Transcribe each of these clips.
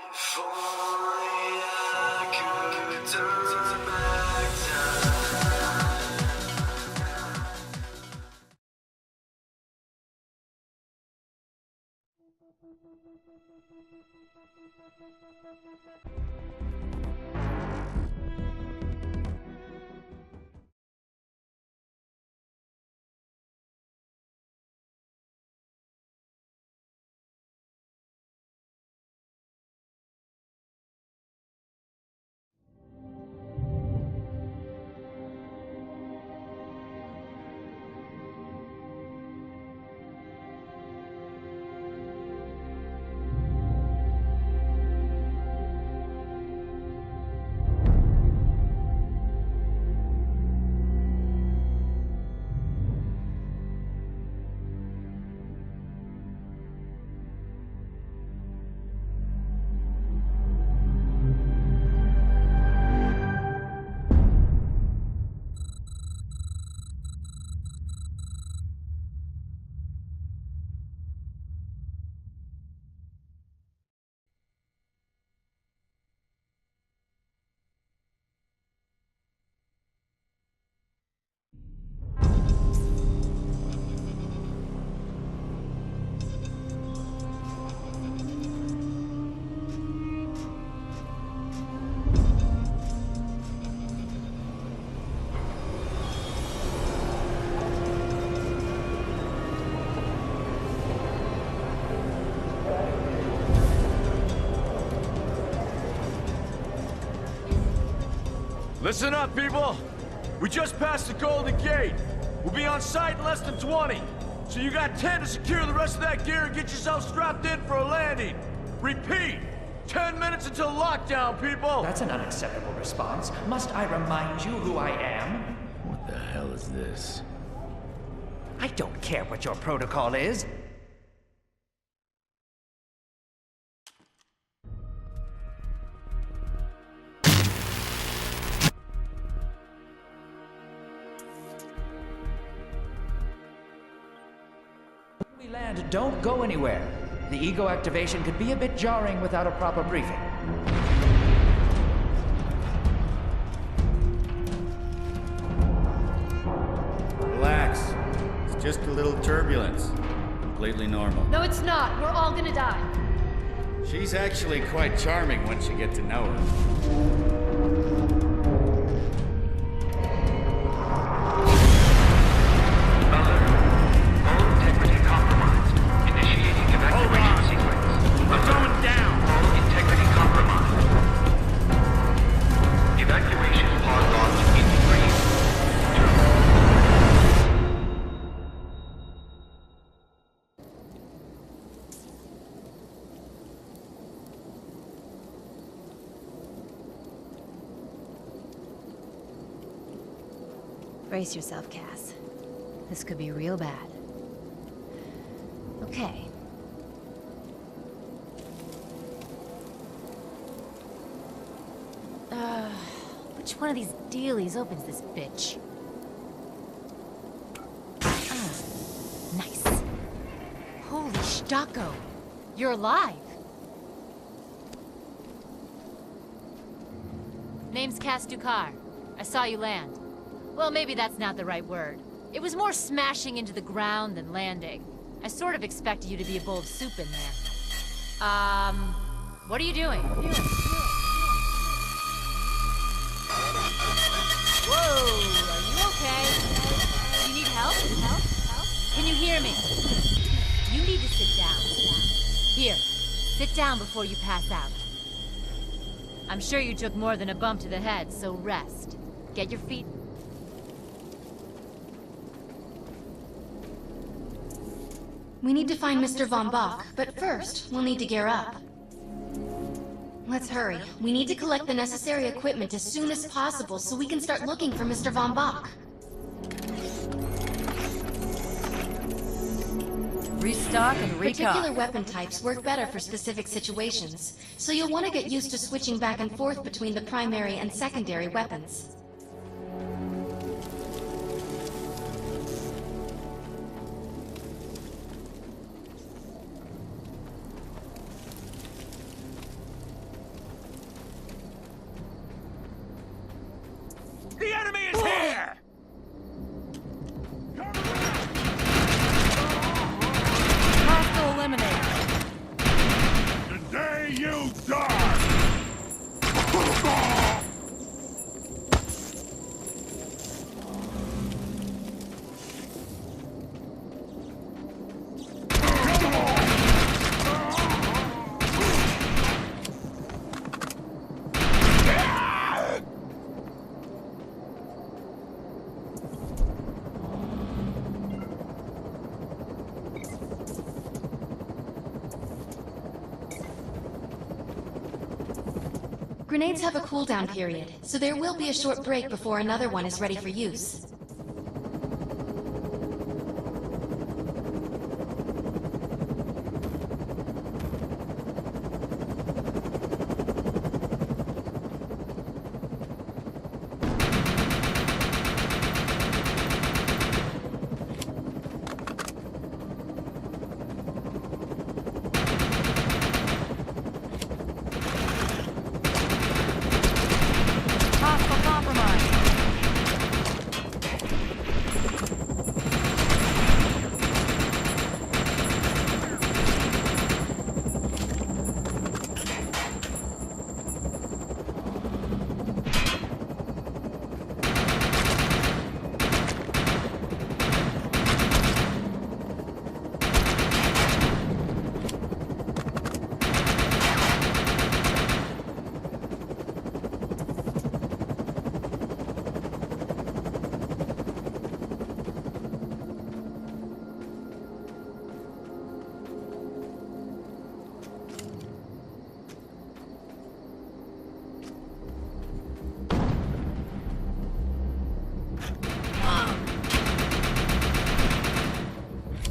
If only I could turn back time. Listen up, people! We just passed the Golden Gate. We'll be on site in less than 20. So you got 10 to secure the rest of that gear and get yourself strapped in for a landing. Repeat! 10 minutes until lockdown, people! That's an unacceptable response. Must I remind you who I am? What the hell is this? I don't care what your protocol is. When we land, don't go anywhere. The ego activation could be a bit jarring without a proper briefing. Relax. It's just a little turbulence. Completely normal. No, it's not. We're all gonna die. She's actually quite charming once you get to know her. Brace yourself, Cass. This could be real bad. Okay. Which one of these dealies opens this bitch? Nice. Holy Stocko! You're alive! Name's Cass Dukar. I saw you land. Well, maybe that's not the right word. It was more smashing into the ground than landing. I sort of expected you to be a bowl of soup in there. What are you doing? Whoa, are you okay? Do you need help? Can you hear me? You need to sit down. Here, sit down before you pass out. I'm sure you took more than a bump to the head, so rest. Get your feet. We need to find Mr. Von Bach, but first, we'll need to gear up. Let's hurry. We need to collect the necessary equipment as soon as possible so we can start looking for Mr. Von Bach. Restock and Particular weapon types work better for specific situations, so you'll want to get used to switching back and forth between the primary and secondary weapons. Grenades have a cooldown period, so there will be a short break before another one is ready for use. Hostile compromise.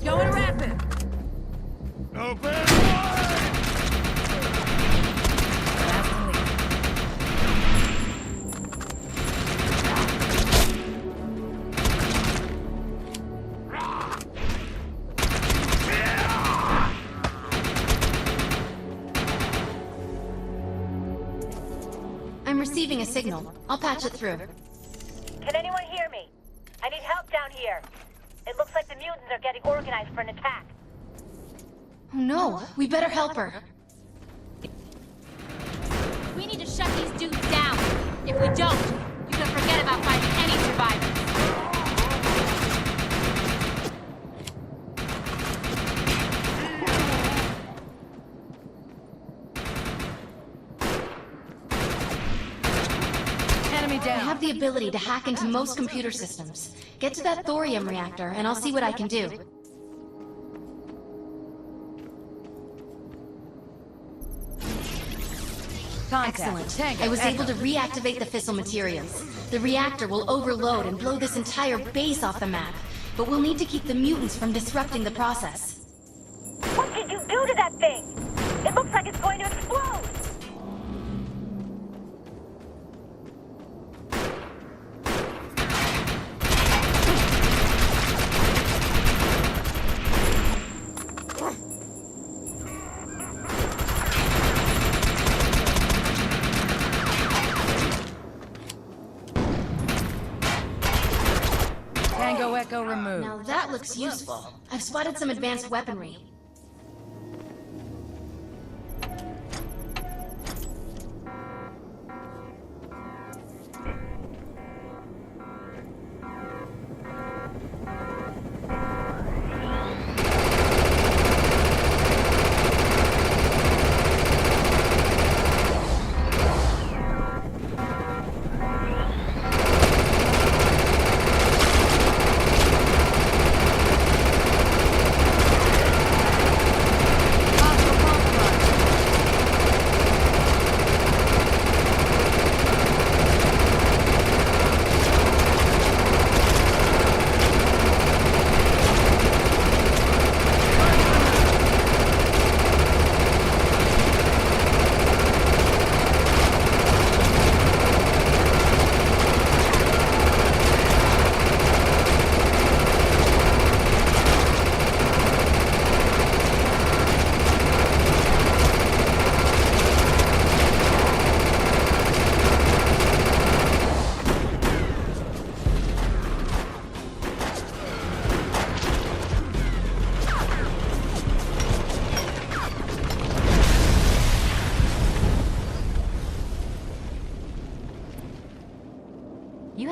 Going rapid. Open wide! Last and lead. I'm receiving a signal. I'll patch it through. Can anyone hear me? I need help down here. It looks like the mutants are getting organized for an attack. Oh no, we better help her. We need to shut these dudes down. If we don't, you can forget about finding any survivors. Enemy I down. have the ability to hack into most computer systems. Get to that thorium reactor, and I'll see what I can do. Contact. Excellent. Tango. I was Echo. able to reactivate the fissile materials. The reactor will overload and blow this entire base off the map, but we'll need to keep the mutants from disrupting the process. What did you do to that thing? It looks like it's going to explode! Tango Echo removed. Now that looks useful. I've spotted some advanced weaponry.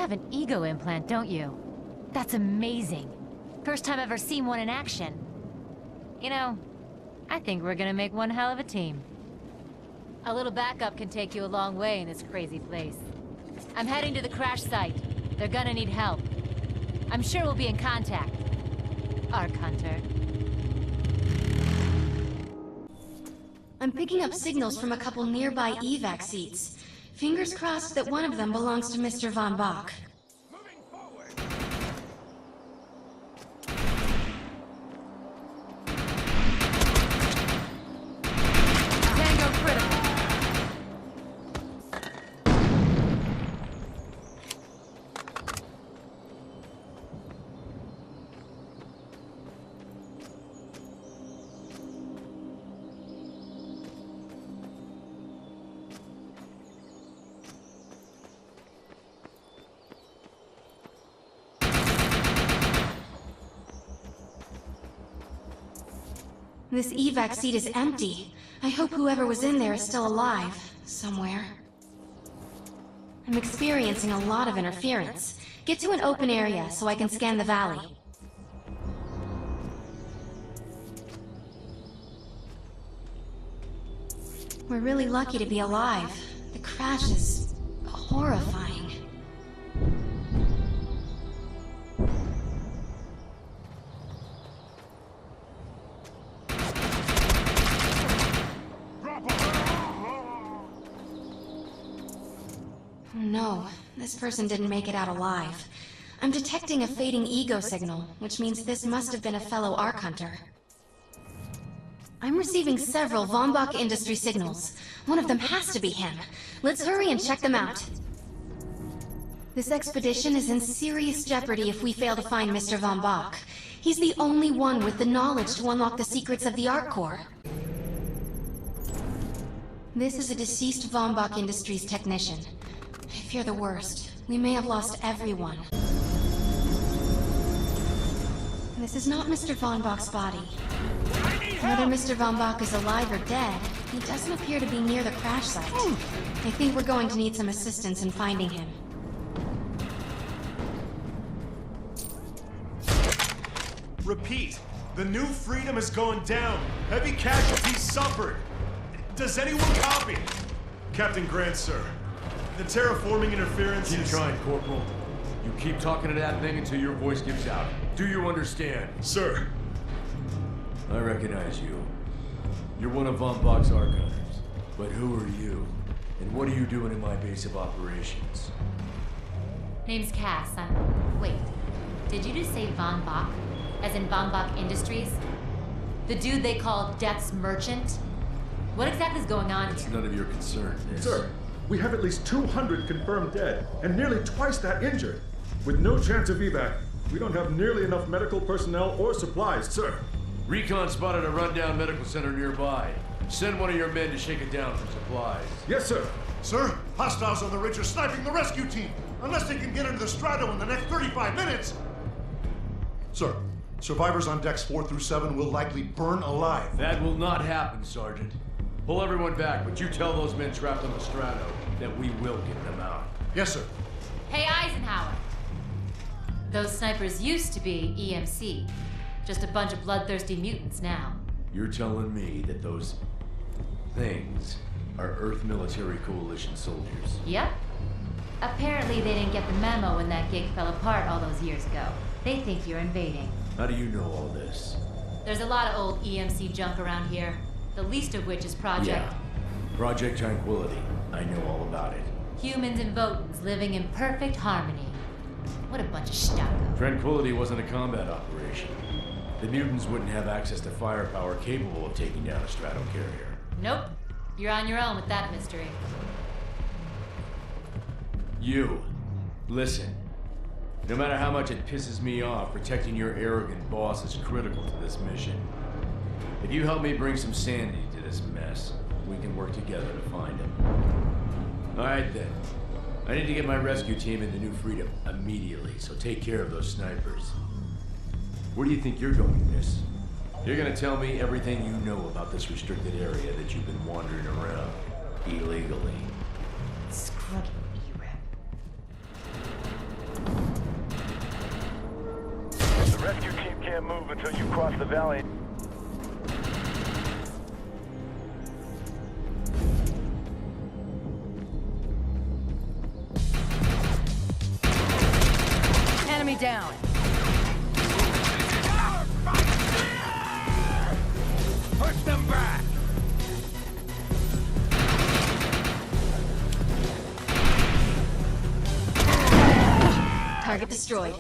have an ego implant, don't you? That's amazing. First time I've ever seen one in action. You know, I think we're gonna make one hell of a team. A little backup can take you a long way in this crazy place. I'm heading to the crash site. They're gonna need help. I'm sure we'll be in contact. Arc Hunter. I'm picking up signals from a couple nearby evac seats. Fingers crossed that one of them belongs to Mr. Von Bach. Tango critical. This evac seat is empty. I hope whoever was in there is still alive, somewhere. I'm experiencing a lot of interference. Get to an open area so I can scan the valley. We're really lucky to be alive. The crash is horrifying. No, this person didn't make it out alive. I'm detecting a fading ego signal, which means this must have been a fellow Arc Hunter. I'm receiving several Von Bach Industry signals. One of them has to be him. Let's hurry and check them out. This expedition is in serious jeopardy if we fail to find Mr. Von Bach. He's the only one with the knowledge to unlock the secrets of the Arc Core. This is a deceased Von Bach Industries technician. I fear the worst. We may have lost everyone. This is not Mr. Von Bach's body. Whether Mr. Von Bach is alive or dead, he doesn't appear to be near the crash site. I think we're going to need some assistance in finding him. Repeat, the New Freedom is going down. Heavy casualties suffered. Does anyone copy? Captain Grant, sir. The terraforming interference Keep is... trying, Corporal. You keep talking to that thing until your voice gives out. Do you understand? Sir. I recognize you. You're one of Von Bach's archives. But who are you? And what are you doing in my base of operations? Name's Cass. Wait. Did you just say Von Bach? As in Von Bach Industries? The dude they call Death's Merchant? What exactly is going on It's here? none of your concern, Miss. Sir, we have at least 200 confirmed dead, and nearly twice that injured. With no chance of evac, we don't have nearly enough medical personnel or supplies, sir. Recon spotted a rundown medical center nearby. Send one of your men to shake it down for supplies. Yes, sir. Sir, hostiles on the ridge are sniping the rescue team. Unless they can get into the Strato in the next 35 minutes. Sir, survivors on decks 4 through 7 will likely burn alive. That will not happen, Sergeant. Pull everyone back, but you tell those men trapped on the Strato that we will get them out. Yes, sir. Hey, Eisenhower. Those snipers used to be EMC. Just a bunch of bloodthirsty mutants now. You're telling me that those things are Earth Military Coalition soldiers? Yep. Apparently they didn't get the memo when that gig fell apart all those years ago. They think you're invading. How do you know all this? There's a lot of old EMC junk around here. The least of which is Project... Yeah. Project Tranquility. I know all about it. Humans and Votans living in perfect harmony. What a bunch of stucco. Tranquility wasn't a combat operation. The mutants wouldn't have access to firepower capable of taking down a strato carrier. Nope. You're on your own with that mystery. You. Listen. No matter how much it pisses me off, protecting your arrogant boss is critical to this mission. If you help me bring some sanity to this mess, we can work together to find him. All right, then. I need to get my rescue team into New Freedom immediately, so take care of those snipers. Where do you think you're going, miss? You're gonna tell me everything you know about this restricted area that you've been wandering around illegally. Scruggy can't move until you cross the valley. Enemy down. Push them back! Target destroyed.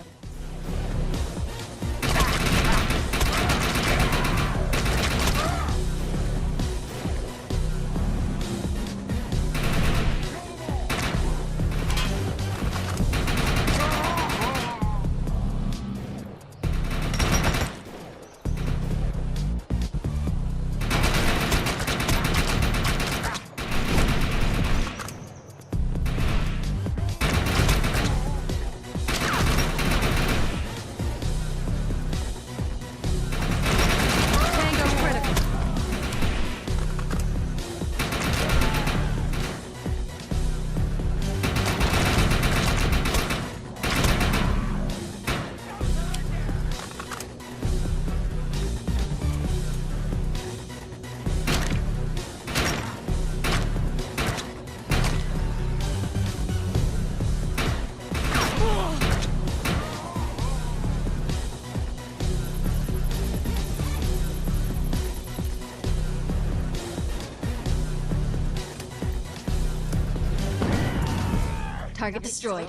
Target destroyed.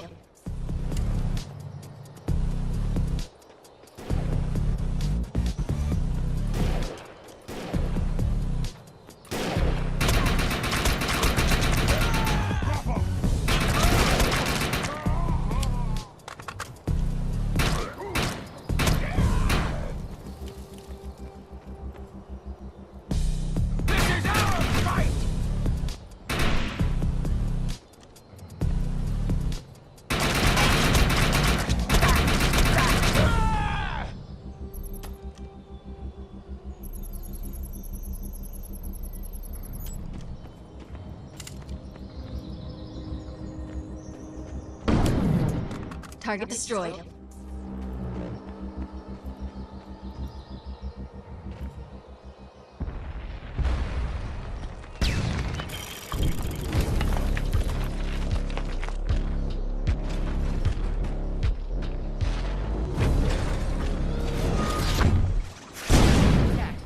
Target destroyed.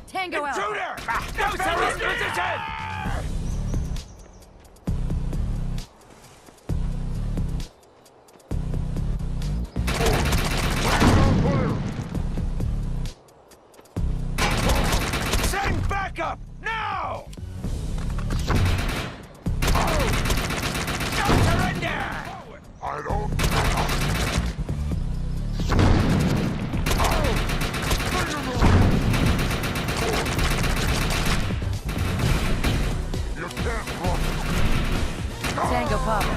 Tango out. Intruder! Defend his position! Send backup! Now! Don't surrender! I don't... Tango Papa.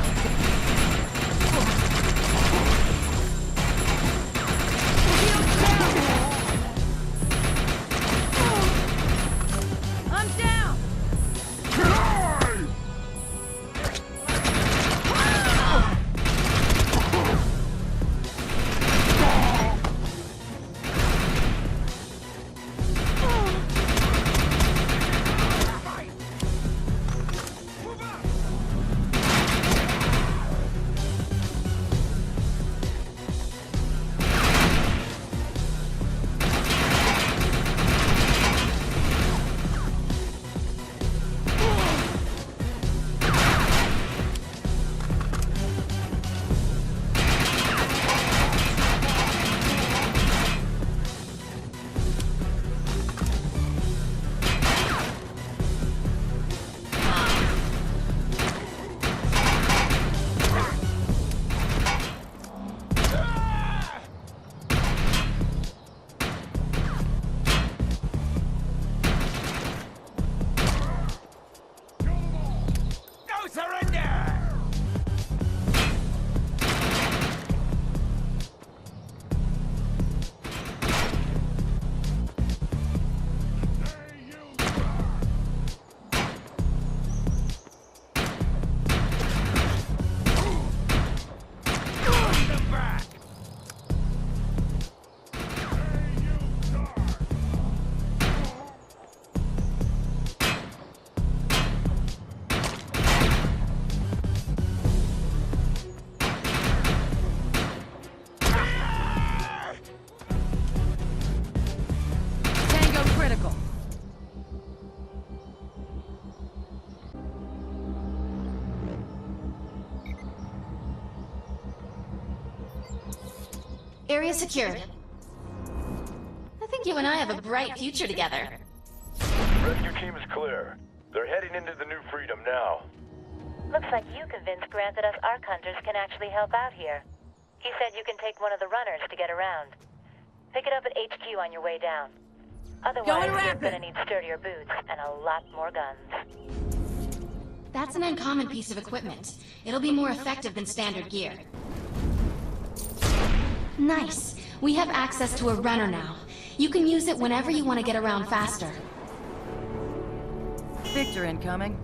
I'm down. Area secured. I think you and I have a bright future together. Rescue team is clear. They're heading into the New Freedom now. Looks like you convinced Grant that us Ark Hunters can actually help out here. He said you can take one of the runners to get around. Pick it up at HQ on your way down. Otherwise, you're gonna need sturdier boots and a lot more guns. That's an uncommon piece of equipment. It'll be more effective than standard gear. Nice. We have access to a runner now. You can use it whenever you want to get around faster. Victor incoming.